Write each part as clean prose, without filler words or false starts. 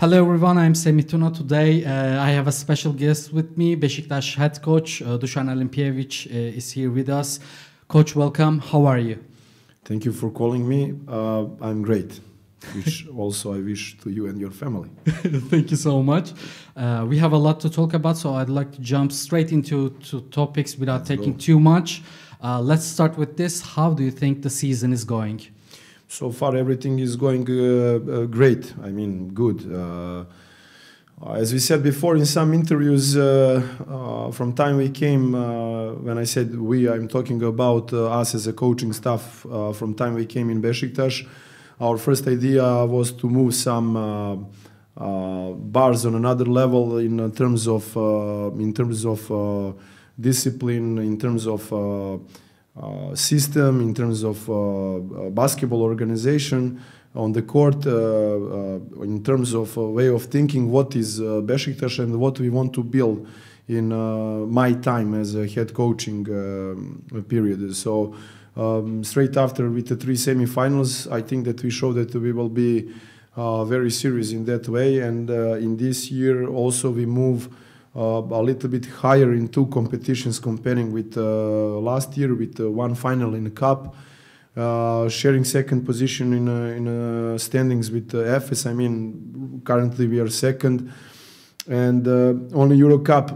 Hello everyone, I'm Semituna. Today I have a special guest with me. Beşiktaş head coach Dusan Alimpijevic is here with us. Coach, welcome. How are you? Thank you for calling me. I'm great, which also I wish to you and your family. Thank you so much. We have a lot to talk about, so I'd like to jump straight into topics without taking too much. Let's start with this. How do you think the season is going? So far, everything is going great. I mean, good. As we said before in some interviews, from time we came, when I said we, I'm talking about us as a coaching staff. From time we came in Beşiktaş, our first idea was to move some bars on another level in terms of discipline, in terms of system, in terms of basketball organization on the court, in terms of way of thinking, what is Beşiktaş and what we want to build in my time as a head coaching period. So straight after with the 3 semifinals, I think that we show that we will be very serious in that way. And in this year also we move a little bit higher in 2 competitions comparing with last year, with 1 final in the cup, sharing second position in standings with Efes. I mean, currently we are second, and only EuroCup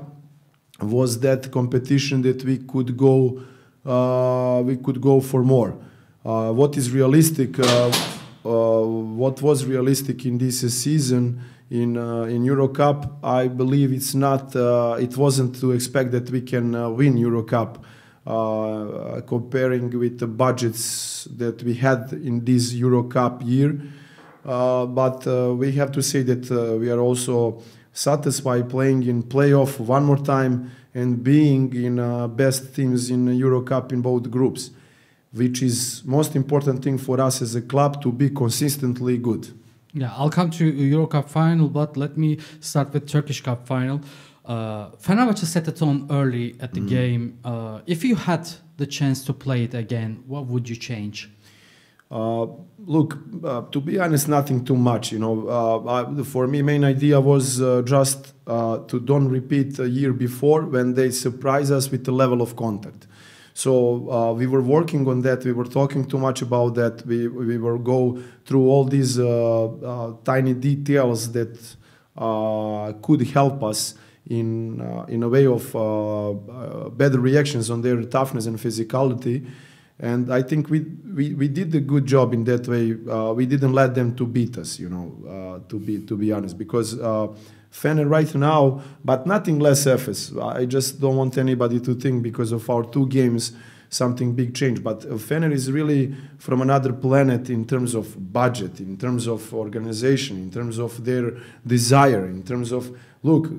was that competition that we could go for more. What is realistic? What was realistic in this season? In EuroCup, I believe it's not. It wasn't to expect that we can win EuroCup, comparing with the budgets that we had in this EuroCup year. But we have to say that we are also satisfied playing in playoff one more time and being in best teams in EuroCup in both groups, which is most important thing for us as a club, to be consistently good. Yeah, I'll come to EuroCup final, but let me start with Turkish Cup final. Fenerbahçe set the tone early at the game. If you had the chance to play it again, what would you change? Look, to be honest, nothing too much. You know, for me, main idea was just to don't repeat a year before when they surprise us with the level of contact. So we were working on that. We were talking too much about that. We were go through all these tiny details that could help us in a way of better reactions on their toughness and physicality. And I think we did a good job in that way. We didn't let them to beat us, you know, to be honest, because Fener right now, but nothing less Efes. I just don't want anybody to think because of our 2 games something big change. But Fener is really from another planet in terms of budget, in terms of organization, in terms of their desire, in terms of, look,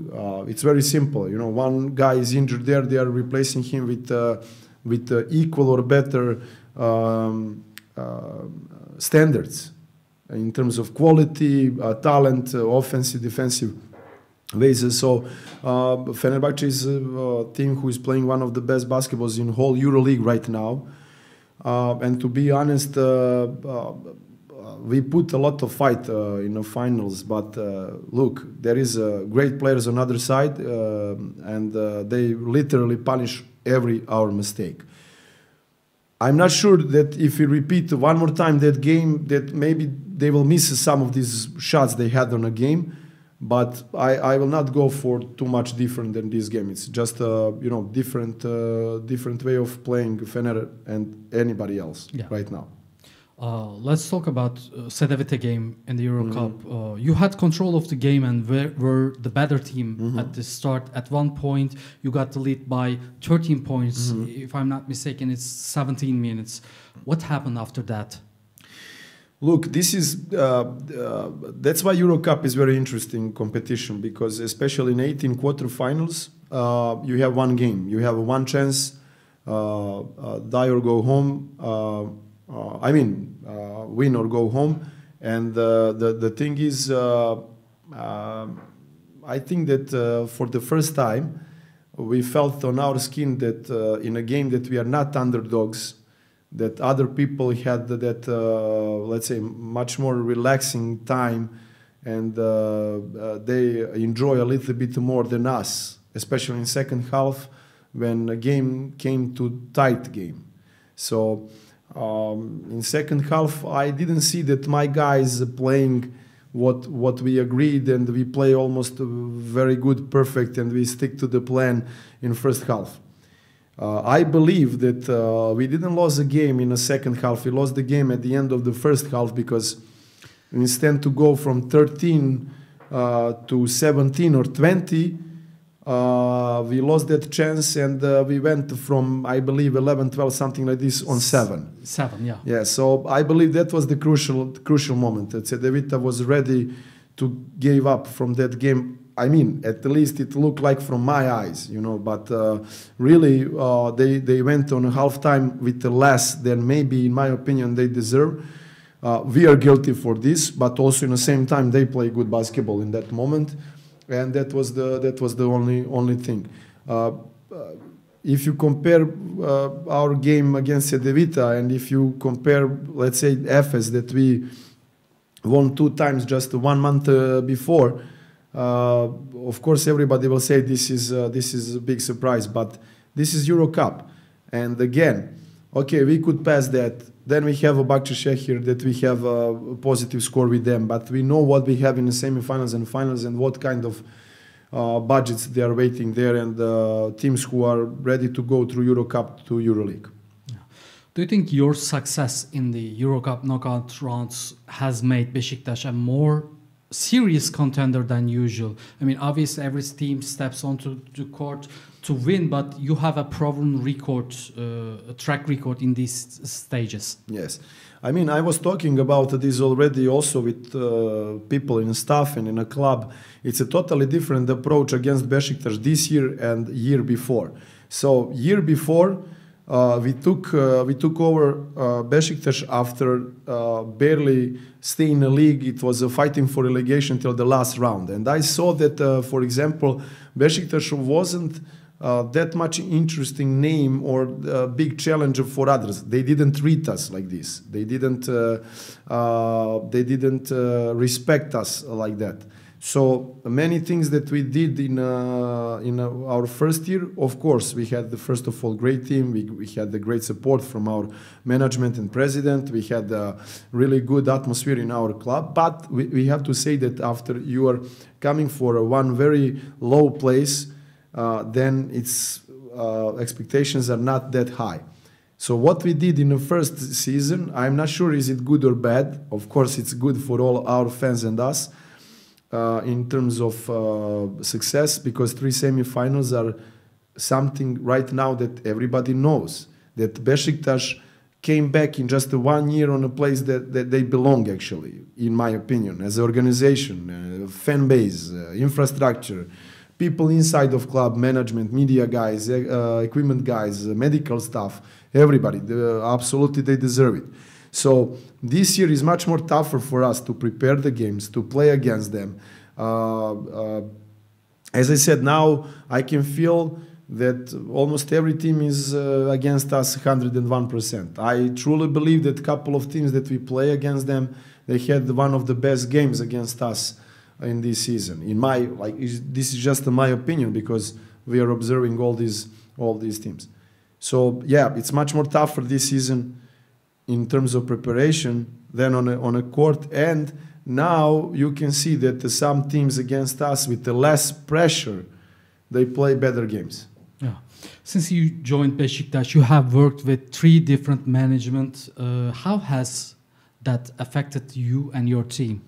it's very simple. You know, one guy is injured there, they are replacing him with equal or better standards in terms of quality, talent, offensive, defensive ways. So Fenerbahçe is a team who is playing one of the best basketballs in whole EuroLeague right now. And to be honest, we put a lot of fight in the finals. But look, there is great players on the other side, and they literally punish every our mistake. I'm not sure that if we repeat one more time that game, that maybe they will miss some of these shots they had on a game. But I will not go for too much different than this game. It's just you know, different way of playing Fener and anybody else right now. Let's talk about Cedevita game in the EuroCup. You had control of the game and were the better team at the start. At one point, you got the lead by 13 points. If I'm not mistaken, it's 17 minutes. What happened after that? Look, this is that's why EuroCup is very interesting competition, because especially in 18 quarterfinals, you have one game, you have one chance, die or go home. Win or go home. And the thing is, I think that for the first time, we felt on our skin that in a game that we are not underdogs, that other people had that, let's say, much more relaxing time and they enjoy a little bit more than us, especially in second half when a game came to tight game. So in second half, I didn't see that my guys playing what we agreed, and we play almost very good, perfect, and we stick to the plan in first half. I believe that we didn't lose the game in the second half. We lost the game at the end of the first half because instead to go from 13 to 17 or 20, we lost that chance, and we went from, I believe, 11, 12, something like this, on 7. 7, yeah. Yeah, so I believe that was the crucial moment. Cedevita was ready to give up from that game. I mean, at least it looked like from my eyes, you know, but really they went on a halftime with less than maybe, in my opinion, they deserve. We are guilty for this, but also in the same time they play good basketball in that moment, and that was the only thing. If you compare our game against Cedevita, and if you compare, let's say, Efes that we won 2 times just 1 month before, of course everybody will say this is a big surprise, but this is EuroCup, and again, okay, we could pass that. Then we have a Basketball here that we have a positive score with them, but we know what we have in the semifinals and finals and what kind of budgets they are waiting there, and teams who are ready to go through EuroCup to EuroLeague. Yeah. Do you think your success in the EuroCup knockout rounds has made Beşiktaş a more serious contender than usual? I mean, obviously every team steps onto the court to win, but you have a proven record, a track record in these stages. Yes. I mean, I was talking about this already also with people in staff and in a club. It's a totally different approach against Beşiktaş this year and year before. So year before, we took over Beşiktaş after barely staying in the league. It was a fighting for relegation till the last round, and I saw that, for example, Beşiktaş wasn't that much interesting name or big challenger for others. They didn't treat us like this. They didn't respect us like that. So many things that we did in our first year, of course, we had first of all great team. We had the great support from our management and president. We had a really good atmosphere in our club. But we have to say that after you are coming for one very low place, then its expectations are not that high. So what we did in the first season, I'm not sure is it good or bad. Of course, it's good for all our fans and us. In terms of success, because 3 semifinals are something right now that everybody knows, that Beşiktaş came back in just 1 year on a place that they belong, actually, in my opinion, as an organization, fan base, infrastructure, people inside of club, management, media guys, equipment guys, medical staff, everybody, absolutely they deserve it. So this year is much more tougher for us to prepare the games, to play against them. As I said, now I can feel that almost every team is against us 101%. I truly believe that a couple of teams that we play against them, they had one of the best games against us in this season. This is just my opinion because we are observing all these teams. So yeah, it's much more tougher this season in terms of preparation than on a court, and now you can see that some teams against us with the less pressure, they play better games. Yeah. Since you joined Beşiktaş, you have worked with 3 different management. How has that affected you and your team?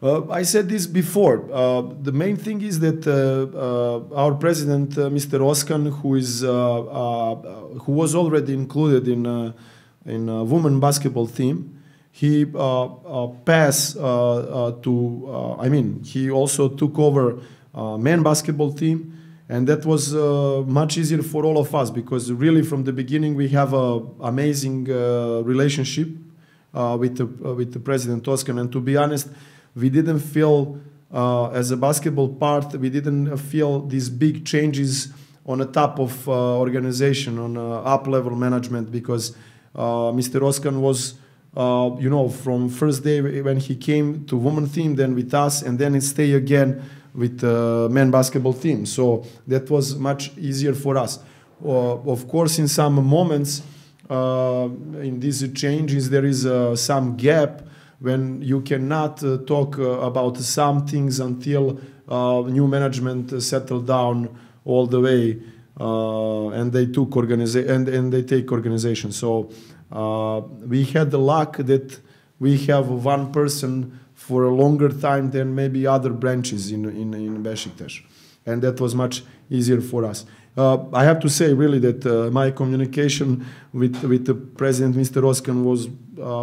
I said this before. The main thing is that our president, Mr. Oskan, who was already included in a women basketball team, he passed to. He also took over men basketball team, and that was much easier for all of us because really from the beginning we have an amazing relationship with the president Oskan, and to be honest, we didn't feel as a basketball part, we didn't feel these big changes on the top of organization, on up level management, because Mr. Oskan was you know, from first day when he came to women team, then with us, and then he stay again with men basketball team. So that was much easier for us. Of course, in some moments, in these changes, there is some gap when you cannot talk about some things until new management settled down all the way, and they took and they take organization. So we had the luck that we have one person for a longer time than maybe other branches in Beşiktaş, and that was much easier for us. I have to say really that my communication with the president, Mr. Oskan, was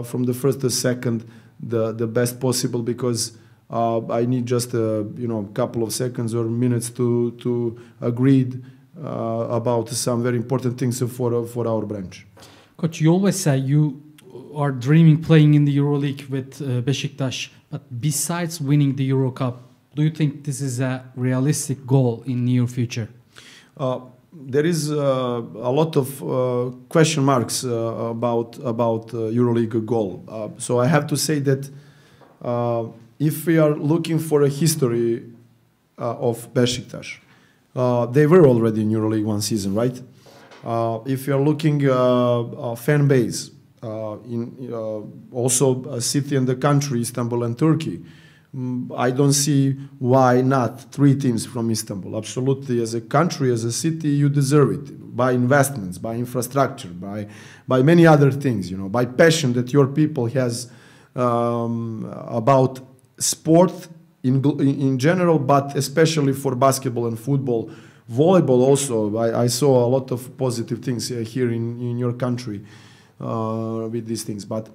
from the first to second the best possible, because I need just a couple of seconds or minutes to agree about some very important things for our branch. Coach, you always say you are dreaming playing in the EuroLeague with Beşiktaş, but besides winning the EuroCup, do you think this is a realistic goal in near future? There is a lot of question marks about EuroLeague goal. So I have to say that if we are looking for a history of Beşiktaş, they were already in EuroLeague one season, right? If you are looking fan base, also a city and the country, Istanbul and Turkey, I don't see why not 3 teams from Istanbul. Absolutely, as a country, as a city, you deserve it by investments, by infrastructure, by many other things, by passion that your people has about sport in general, but especially for basketball and football. Volleyball also, I saw a lot of positive things here in your country with these things. But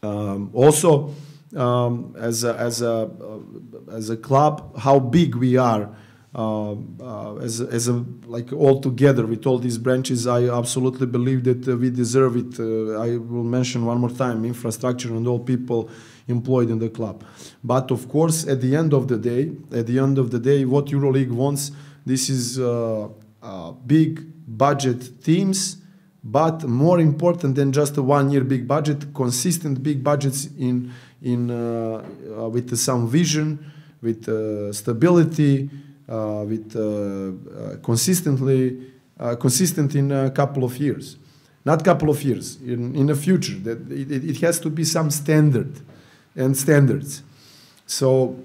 also, as a club, how big we are as a like all together with all these branches, I absolutely believe that we deserve it. I will mention one more time infrastructure and all people employed in the club. But of course, at the end of the day, what EuroLeague wants, this is big budget teams, but more important than just a 1 year big budget, consistent big budgets with some vision, with stability, with consistent in a couple of years, not couple of years, in the future. That it has to be some standards. So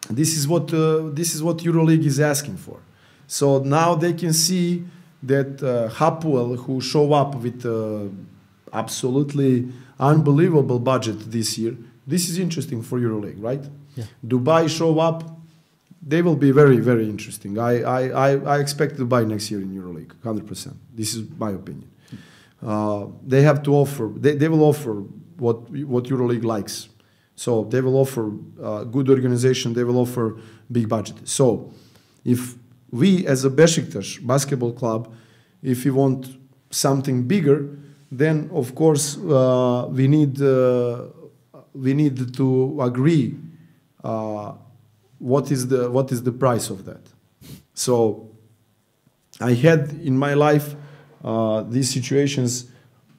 this is what EuroLeague is asking for. So now they can see that Hapoel, who show up with absolutely unbelievable budget this year. This is interesting for EuroLeague, right? Yeah. Dubai show up. They will be very, very interesting. I expect Dubai next year in EuroLeague, 100%. This is my opinion. They have to offer. They will offer what EuroLeague likes. So they will offer good organization. They will offer big budget. So if we, as a Beşiktaş basketball club, if we want something bigger, then of course we need to agree what is the price of that. So I had in my life these situations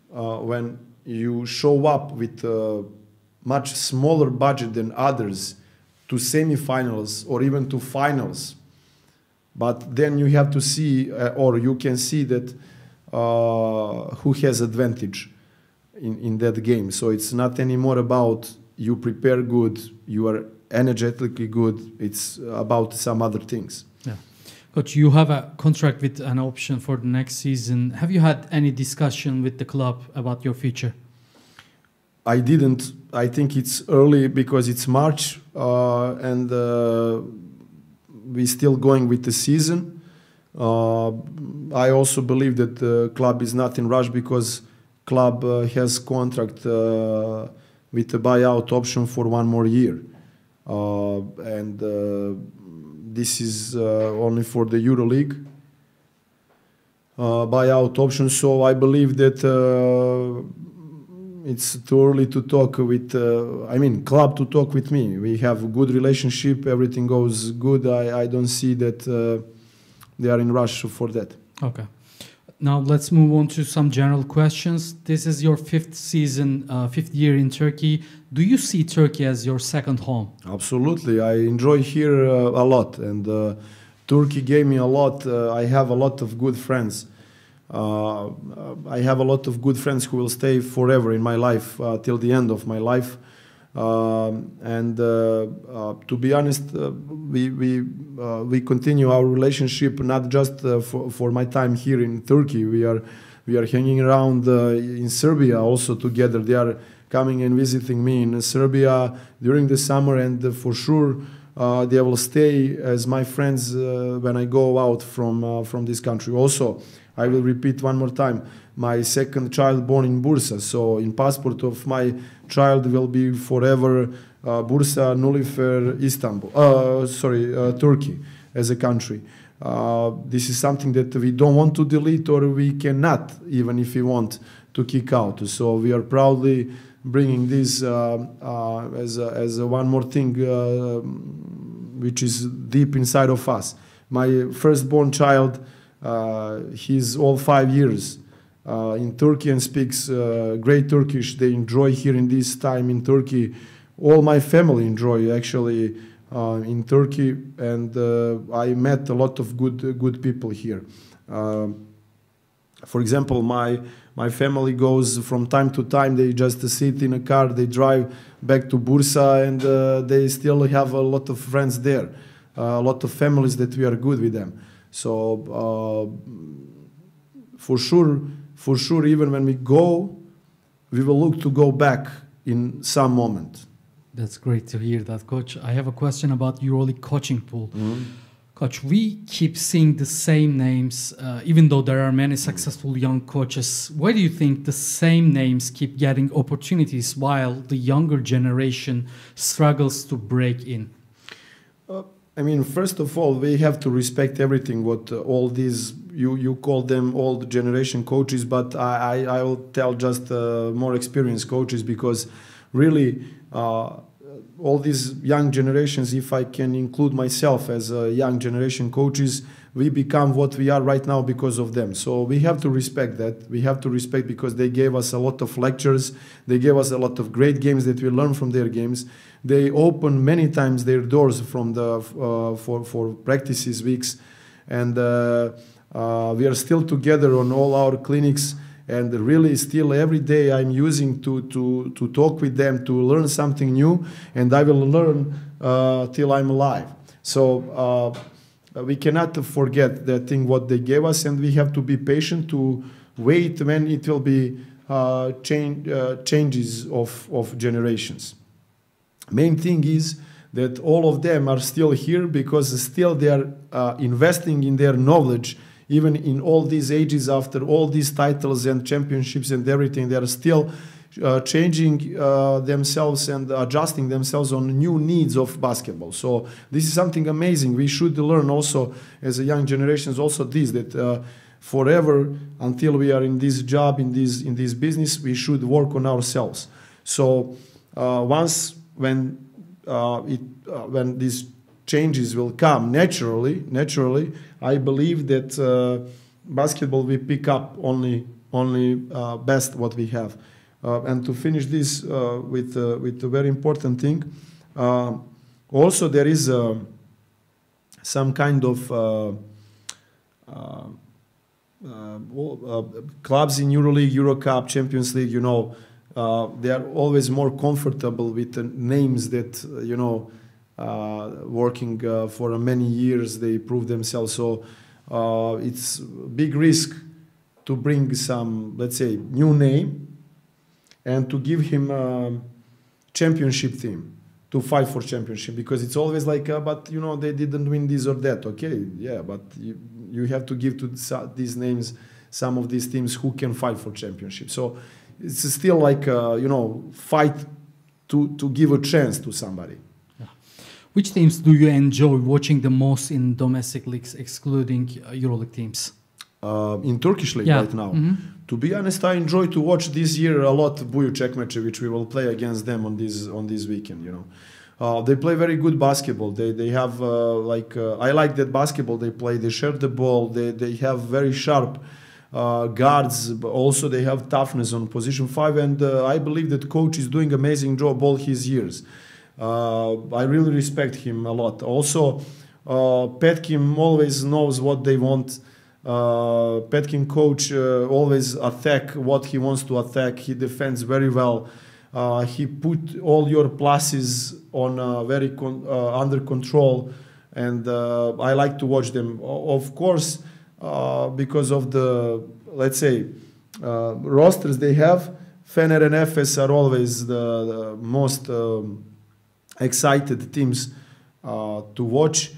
when you show up with a much smaller budget than others to semifinals or even to finals, but then you have to see or you can see that who has advantage in that game. So it's not anymore about you prepare good, you are energetically good. It's about some other things. Yeah. Coach, you have a contract with an option for the next season. Have you had any discussion with the club about your future? I didn't. I think it's early because it's March and we're still going with the season. I also believe that the club is not in rush because club has contract with a buyout option for 1 more year. And this is only for the EuroLeague buyout option. So I believe that it's too early to talk with, club to talk with me. We have a good relationship. Everything goes good. I don't see that they are in rush for that. Okay. Now let's move on to some general questions. This is your fifth season, fifth year in Turkey. Do you see Turkey as your second home? Absolutely. I enjoy here a lot, and Turkey gave me a lot. I have a lot of good friends. I have a lot of good friends who will stay forever in my life till the end of my life. To be honest, we continue our relationship not just for my time here in Turkey. We are hanging around in Serbia also together. They are coming and visiting me in Serbia during the summer, and for sure they will stay as my friends when I go out from this country. Also, I will repeat one more time. My second child born in Bursa, so in passport of my child will be forever Bursa, Nullifer, Istanbul. Turkey as a country. This is something that we don't want to delete, or we cannot, even if we want to kick out. So we are proudly bringing this as one more thing which is deep inside of us. My firstborn child, he's all 5 years in Turkey and speaks great Turkish. They enjoy here in this time in Turkey. All my family enjoy actually in Turkey, and I met a lot of good people here. For example, my family goes from time to time. They just sit in a car, they drive back to Bursa, and they still have a lot of friends there, a lot of families that we are good with them. So for sure, even when we go, we will look to go back in some moment. That's great to hear that, Coach. I have a question about EuroLeague coaching pool. Coach, we keep seeing the same names, even though there are many successful young coaches. Why do you think the same names keep getting opportunities while the younger generation struggles to break in? I mean, first of all, we have to respect everything what all these, you call them old generation coaches, but I will tell just more experienced coaches, because really all these young generations, if I can include myself as a young generation coaches, we become what we are right now because of them. So we have to respect that. We have to respect, because they gave us a lot of lectures. They gave us a lot of great games that we learn from their games. They open many times their doors from the for practices weeks, and we are still together on all our clinics. And really, still every day I'm using to talk with them, to learn something new, and I will learn till I'm alive. So we cannot forget that thing what they gave us, and we have to be patient to wait when it will be changes of generations. Main thing is that all of them are still here, because still they are investing in their knowledge. Even in all these ages, after all these titles and championships and everything, they are still changing themselves and adjusting themselves on new needs of basketball. So this is something amazing. We should learn also as a young generations also this, that forever, until we are in this job, in this business, we should work on ourselves. So once when these changes will come naturally, I believe that basketball will pick up only best what we have. And to finish this with a very important thing, also there is some kind of clubs in EuroLeague, EuroCup, Champions League, you know, they are always more comfortable with the names that, you know, working for many years, they prove themselves. So it's big risk to bring some, let's say, new name and to give him a championship team, to fight for championship, because it's always like, but you know, they didn't win this or that. Okay, yeah, but you have to give to these names some of these teams who can fight for championship. So it's still like, you know, fight to give a chance to somebody. Which teams do you enjoy watching the most in domestic leagues, excluding EuroLeague teams? In Turkish league right now. To be honest, I enjoy to watch this year a lot Buju Çekmeçe, which we will play against them on this weekend. You know, they play very good basketball. They have I like that basketball they play. They share the ball. They have very sharp guards. Also, they have toughness on position 5, and I believe that coach is doing amazing job all his years. I really respect him a lot. Also, Petkim always knows what they want. Petkim coach always attack what he wants to attack. He defends very well. He put all your pluses on very under control, and I like to watch them. Of course, because of the, let's say, rosters they have, Fener and Efes are always the most excited teams to watch.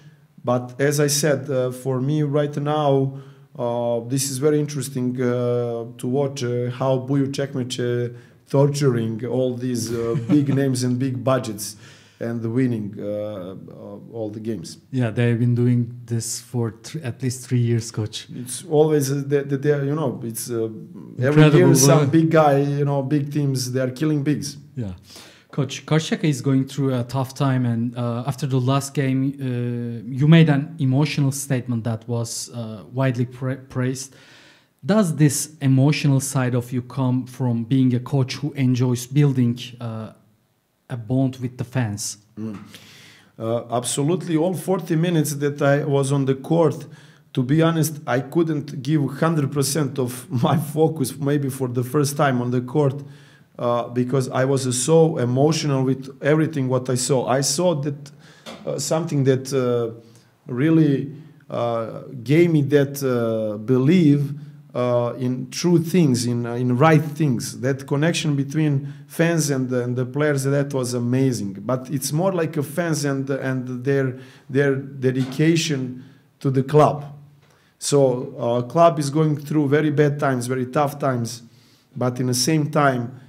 But as I said, for me right now, this is very interesting to watch how Buju Čekmece torturing all these big names and big budgets and winning all the games. Yeah, they've been doing this for at least 3 years, coach. It's always you know, it's every year some big guy, you know, big teams, they are killing bigs. Yeah. Coach, Karşıyaka is going through a tough time, and after the last game, you made an emotional statement that was widely praised. Does this emotional side of you come from being a coach who enjoys building a bond with the fans? Absolutely. All 40 minutes that I was on the court, to be honest, I couldn't give 100% of my focus, maybe for the first time on the court, because I was so emotional with everything what I saw. I saw that something that really gave me that belief in true things, in right things. That connection between fans and the players, that was amazing. But it's more like a fans and their dedication to the club. So our club is going through very bad times, very tough times, but in the same time,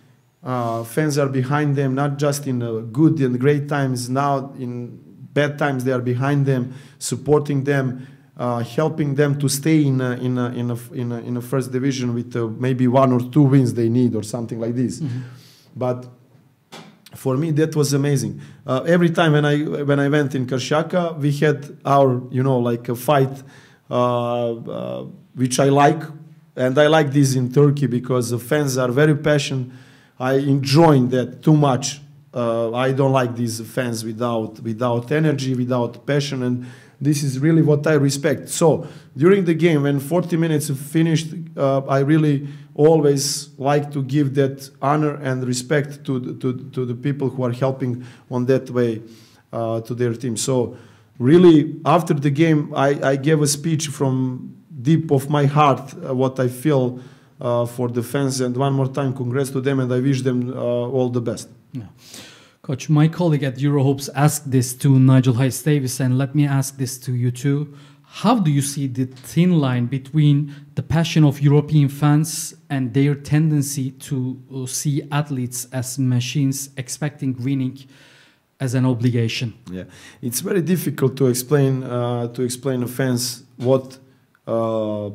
fans are behind them, not just in good and great times. Now in bad times, they are behind them, supporting them, helping them to stay in a first division with maybe 1 or 2 wins they need or something like this. Mm-hmm. But for me, that was amazing. Every time when I went in Karşıyaka, we had our, you know, like a fight, which I like, and I like this in Turkey because the fans are very passionate. I enjoy that too much. I don't like these fans without energy, without passion, and this is really what I respect. So during the game, when 40 minutes finished, I really always like to give that honor and respect to the people who are helping on that way to their team. So really, after the game, I gave a speech from deep of my heart, what I feel for the fans, and one more time, congrats to them, and I wish them all the best. Yeah. Coach, my colleague at Eurohoops asked this to Nigel Hayes-Davis, and let me ask this to you too. How do you see the thin line between the passion of European fans and their tendency to see athletes as machines, expecting winning as an obligation? Yeah, it's very difficult to explain to fans what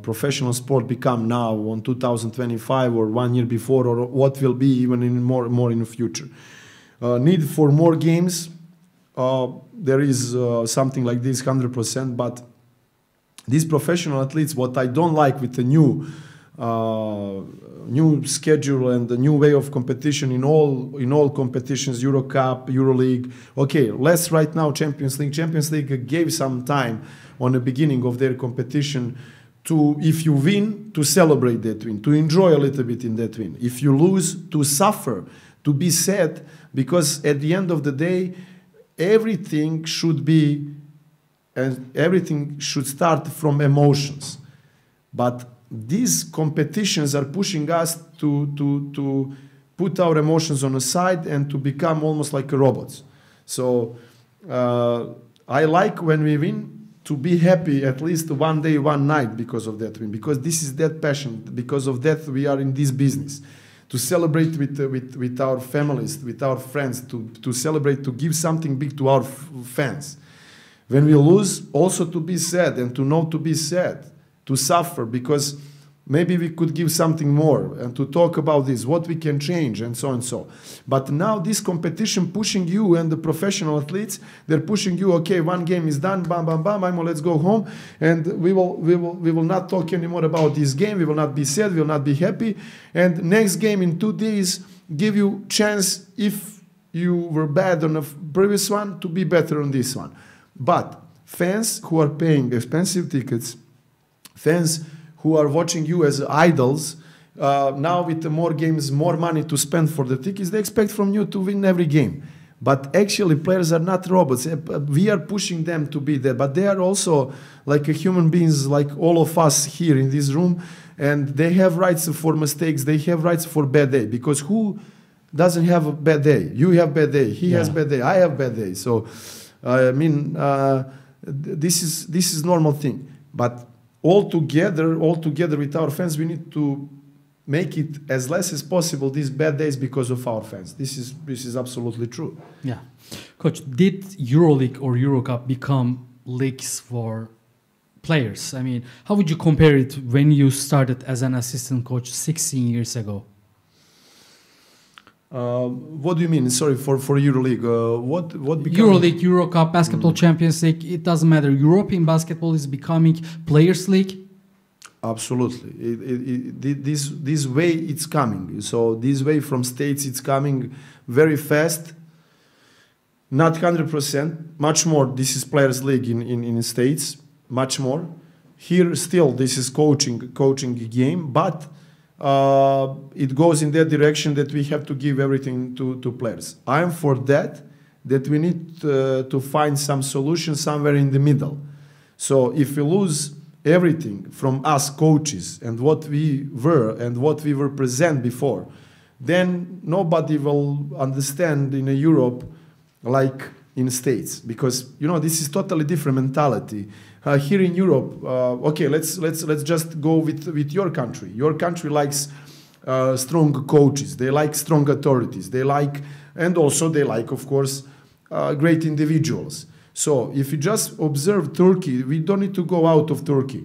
professional sport become now on 2025 or 1 year before, or what will be even in more in the future. Need for more games, there is something like this 100%, but these professional athletes, what I don't like with the new schedule and the new way of competition in all competitions, EuroCup, EuroLeague. Okay, let's right now Champions League. Champions League gave some time on the beginning of their competition to, if you win, to celebrate that win, to enjoy a little bit in that win. If you lose, to suffer, to be sad, because at the end of the day, everything should be, and everything should start from emotions. But these competitions are pushing us to put our emotions on the side and to become almost like robots. So I like when we win to be happy at least one day, one night because of that win, because this is that passion. Because of that, we are in this business. To celebrate with our families, with our friends, to celebrate, to give something big to our fans. When we lose, also to be sad and to know to be sad, to suffer, because maybe we could give something more and to talk about this, what we can change, and so and so. But now this competition pushing you and the professional athletes, they're pushing you. Okay, one game is done, bam, bam, bam. Let's go home, and we will not talk anymore about this game. We will not be sad. We will not be happy. And next game in 2 days give you chance, if you were bad on the previous one, to be better on this one. But fans who are paying expensive tickets, fans who are watching you as idols, now with the more games, more money to spend for the tickets, they expect from you to win every game. But actually, players are not robots. We are pushing them to be there, but they are also like human beings, like all of us here in this room, and they have rights for mistakes. They have rights for bad day, because who doesn't have a bad day? You have bad day. He has bad day. I have bad day. So, I mean, this is normal thing. But all together with our fans, we need to make it as less as possible these bad days because of our fans. This is absolutely true. Yeah. Coach, did EuroLeague or EuroCup become leagues for players? I mean, how would you compare it when you started as an assistant coach 16 years ago? What do you mean? Sorry, for EuroLeague. What became EuroLeague, EuroCup, Basketball Champions League, it doesn't matter. European basketball is becoming players' league. Absolutely. This way it's coming. So this way from States it's coming very fast. Not 100%. Much more. This is players' league in States. Much more. Here still this is coaching game, but it goes in that direction that we have to give everything to players. I am for that we need to find some solution somewhere in the middle. So if we lose everything from us coaches and what we were present before, then nobody will understand in Europe like in States, because this is totally different mentality. Here in Europe, okay, let's just go with your country. Your country likes strong coaches. They like strong authorities. They like, of course, great individuals. So if you just observe Turkey, we don't need to go out of Turkey.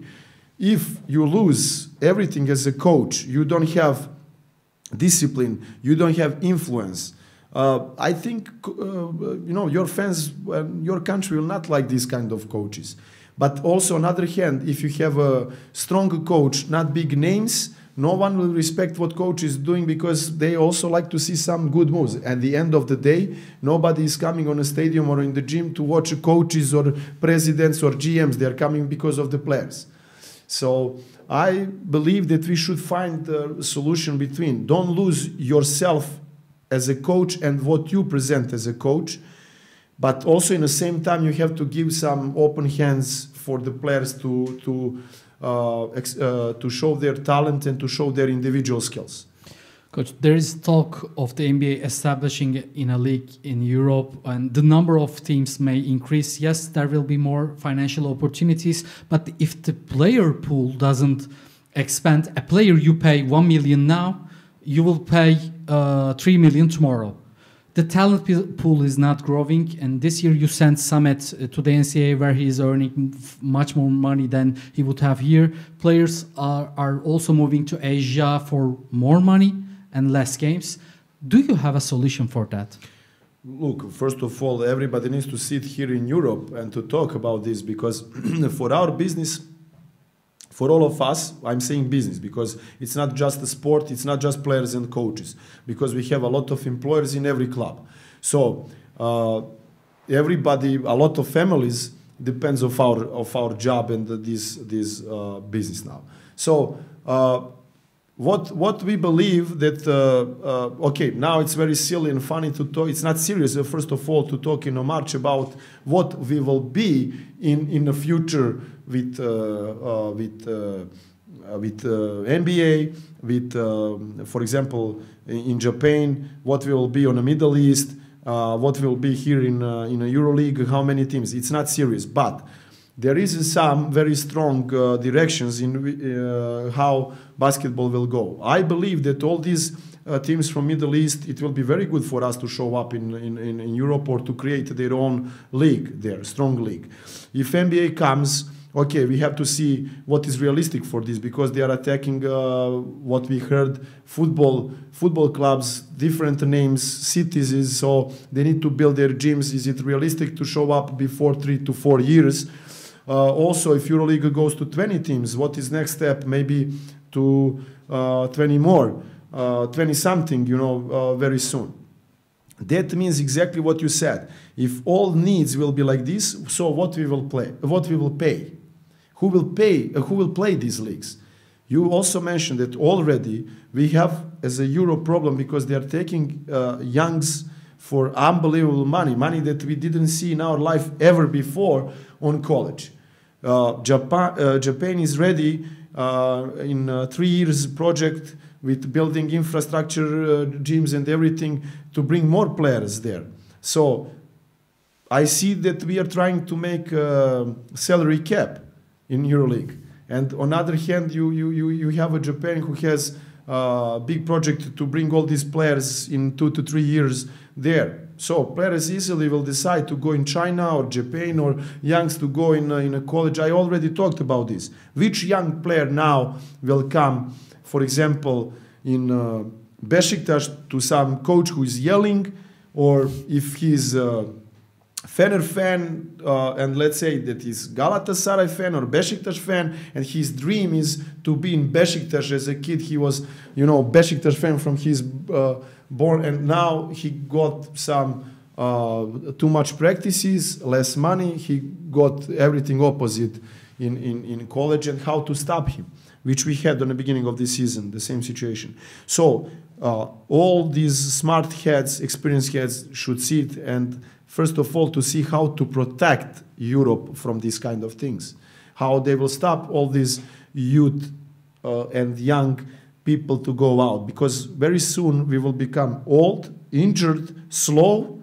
If you lose everything as a coach, you don't have discipline, you don't have influence, I think your fans, your country will not like these kind of coaches. But also, on the other hand, if you have a strong coach, not big names, no one will respect what coach is doing, because they also like to see some good moves. At the end of the day, nobody is coming on a stadium or in the gym to watch coaches or presidents or GMs. They are coming because of the players. So I believe that we should find a solution between. Don't lose yourself as a coach and what you present as a coach. But also, in the same time, you have to give some open hands for the players to show their talent and to show their individual skills. Coach, there is talk of the NBA establishing in a league in Europe, and the number of teams may increase. Yes, there will be more financial opportunities, but if the player pool doesn't expand, a player you pay 1 million now, you will pay 3 million tomorrow. The talent pool is not growing, and this year you sent Samet to the NCAA, where he is earning much more money than he would have here. Players are also moving to Asia for more money and less games. Do you have a solution for that? Look, first of all, everybody needs to sit here in Europe and to talk about this, because for our business, for all of us, I'm saying business, because it's not just a sport, it's not just players and coaches, because we have a lot of employers in every club. So everybody, a lot of families depends of our job and this business now. So what we believe that okay, now it's very silly and funny to talk. It's not serious, first of all, to talk in March about what we will be in the future with NBA, with for example in Japan, what we will be on the Middle East, what will be here in a EuroLeague, how many teams. It's not serious, but there is some very strong directions in how basketball will go. I believe that all these teams from Middle East, it will be very good for us to show up in Europe, or to create their own league there, strong league. If NBA comes, okay, we have to see what is realistic for this, because they are attacking what we heard, football clubs, different names, cities, so they need to build their gyms. Is it realistic to show up before 3 to 4 years? Also, if EuroLeague goes to 20 teams, what is next step? Maybe to 20 more, 20 something, very soon. That means exactly what you said. If all needs will be like this, so what we will pay? Who will play these leagues? You also mentioned that already we have as a Euro problem, because they are taking youngs for unbelievable money that we didn't see in our life ever before on college. Japan is ready in a 3 years project with building infrastructure, gyms and everything to bring more players there. So I see that we are trying to make a salary cap in EuroLeague. And on the other hand, you have a Japan who has a big project to bring all these players in 2 to 3 years there. So players easily will decide to go in China or Japan, or youngs to go in a college. I already talked about this. Which young player now will come, for example, in Beşiktaş to some coach who is yelling, or if he's Fener fan, and let's say that he's Galatasaray fan or Beşiktaş fan, and his dream is to be in Beşiktaş. As a kid, he was, Beşiktaş fan from his born, and now he got some too much practices, less money. He got everything opposite in college, and how to stop him, which we had on the beginning of this season, the same situation. So all these smart heads, experienced heads should sit and first of all to see how to protect Europe from these kind of things, how they will stop all these youth and young people to go out, because very soon we will become old, injured, slow,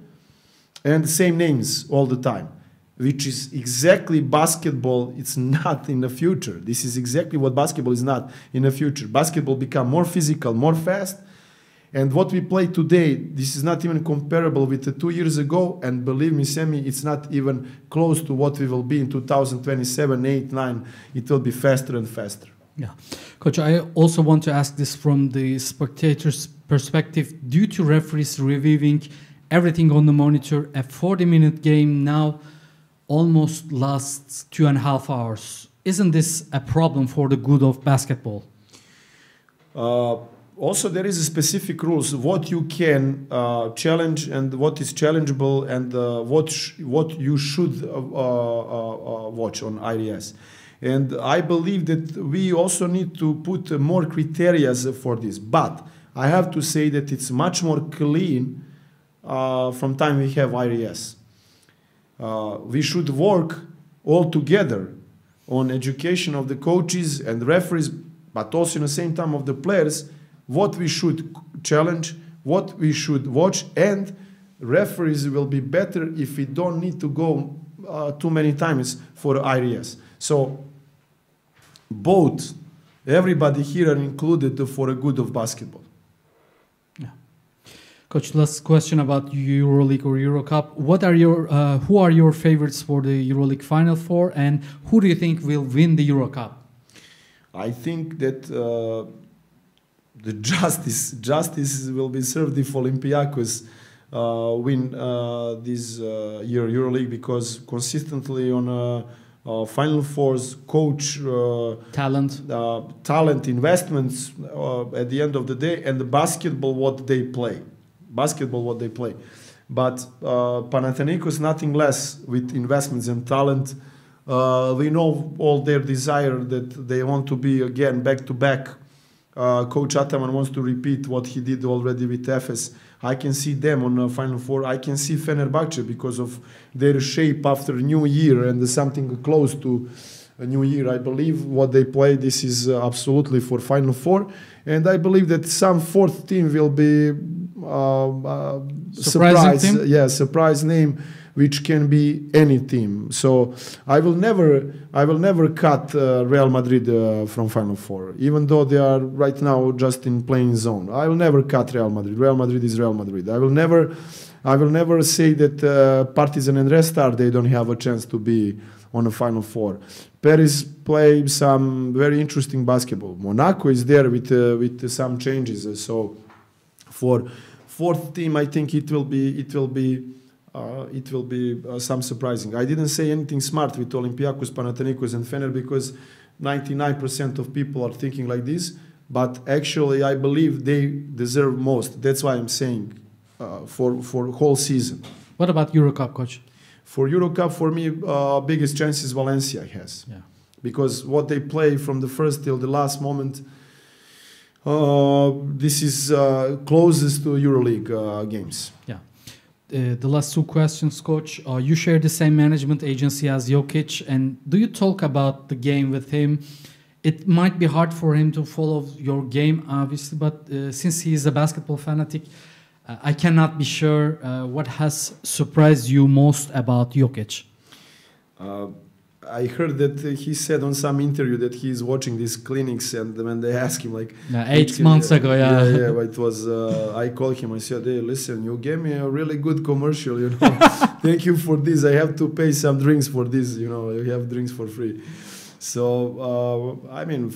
and same names all the time, which is exactly basketball. It's not in the future. This is exactly what basketball is not in the future. Basketball become more physical, more fast. And what we play today, this is not even comparable with 2 years ago. And believe me, Semi, it's not even close to what we will be in 2027, 8, 9. It will be faster and faster. Yeah. Coach, I also want to ask this from the spectator's perspective. Due to referees reviewing everything on the monitor, a 40-minute game now almost lasts 2.5 hours. Isn't this a problem for the good of basketball? Also, there is a specific rules what you can challenge and what is challengeable, and what you should watch on IRS. And I believe that we also need to put more criteria for this. But I have to say that it's much more clean from time we have IRS. We should work all together on education of the coaches and referees, but also in the same time of the players, what we should challenge, what we should watch, and referees will be better if we don't need to go too many times for IRS. So both, everybody here are included for the good of basketball. Yeah. Coach, last question about EuroLeague or EuroCup. What are your who are your favorites for the EuroLeague Final Four, and who do you think will win the EuroCup? I think that the justice will be served if Olympiacos win this year EuroLeague, because consistently on Final Fours, coach, talent, investments at the end of the day, and the basketball what they play. But Panathinaikos nothing less with investments and talent. We know all their desire that they want to be again back to back. Coach Ataman wants to repeat what he did already with Efes. I can see them on Final Four. I can see Fenerbahce because of their shape after New Year and something close to a New Year. I believe what they play, this is absolutely for Final Four. And I believe that some fourth team will be surprise name, which can be any team. So I will never cut Real Madrid from Final Four, even though they are right now just in playing zone. I will never cut Real Madrid. Real Madrid is Real Madrid. I will never I will never say that Partizan and Red Star, they don't have a chance to be on the Final Four. Paris play some very interesting basketball. Monaco is there with some changes. So for fourth team, I think it will be some surprising. I didn't say anything smart with Olympiacos, Panathinaikos, and Fener because 99% of people are thinking like this. But actually, I believe they deserve most. That's why I'm saying for whole season. What about EuroCup, coach? For EuroCup, for me, biggest chances Valencia has. Yeah. Because what they play from the first till the last moment, this is closest to EuroLeague games. Yeah. The last two questions, coach. You share the same management agency as Jokic, and do you talk about the game with him? It might be hard for him to follow your game, obviously, but since he is a basketball fanatic, I cannot be sure what has surprised you most about Jokic. I heard that he said on some interview that he is watching these clinics, and when they ask him, like 8 months ago, yeah, it was. I called him. I said, "Hey, listen, you gave me a really good commercial. You know, thank you for this. I have to pay some drinks for this. You know, you have drinks for free." So I mean,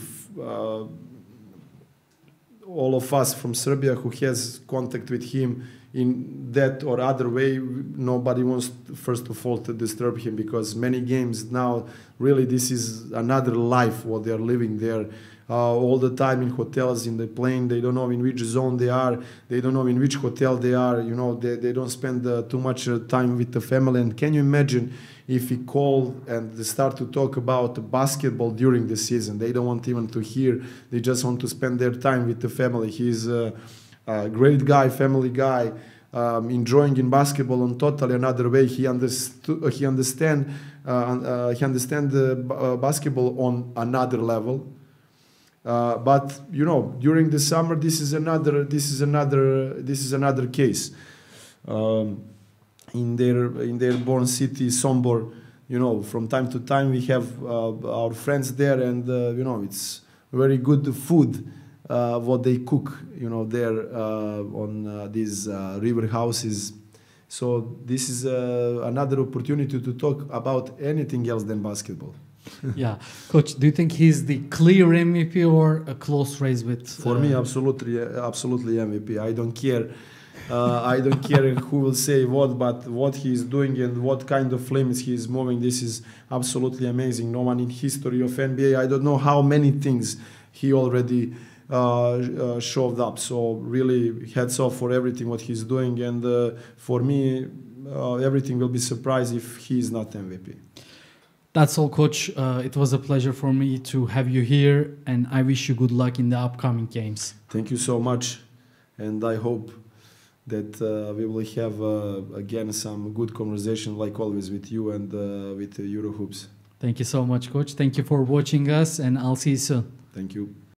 all of us from Serbia who has contact with him in that or other way, nobody wants, first of all, to disturb him, because many games now, really, this is another life what they are living there. All the time in hotels, in the plane, they don't know in which zone they are, they don't know in which hotel they are, you know, they don't spend too much time with the family. And can you imagine if he called and they start to talk about basketball during the season? They don't want even to hear, they just want to spend their time with the family. He's a great guy, family guy, enjoying in basketball on totally another way. He understand basketball on another level. But you know, during the summer, this is another case. In their born city, Sombor, you know, from time to time we have our friends there, and you know, it's very good food what they cook, you know, there on these river houses. So this is another opportunity to talk about anything else than basketball. Yeah, coach, do you think he's the clear MVP or a close race with? For me, absolutely MVP. I don't care. I don't care who will say what, but what he is doing and what kind of flames he is moving, this is absolutely amazing. No one in history of NBA, I don't know how many things he already showed up. So really, hats off for everything what he's doing. And for me, everything will be surprised if he is not MVP. That's all, coach. It was a pleasure for me to have you here, and I wish you good luck in the upcoming games. Thank you so much, and I hope that we will have again some good conversation like always with you and with Eurohoops. Thank you so much, coach. Thank you for watching us, and I'll see you soon. Thank you.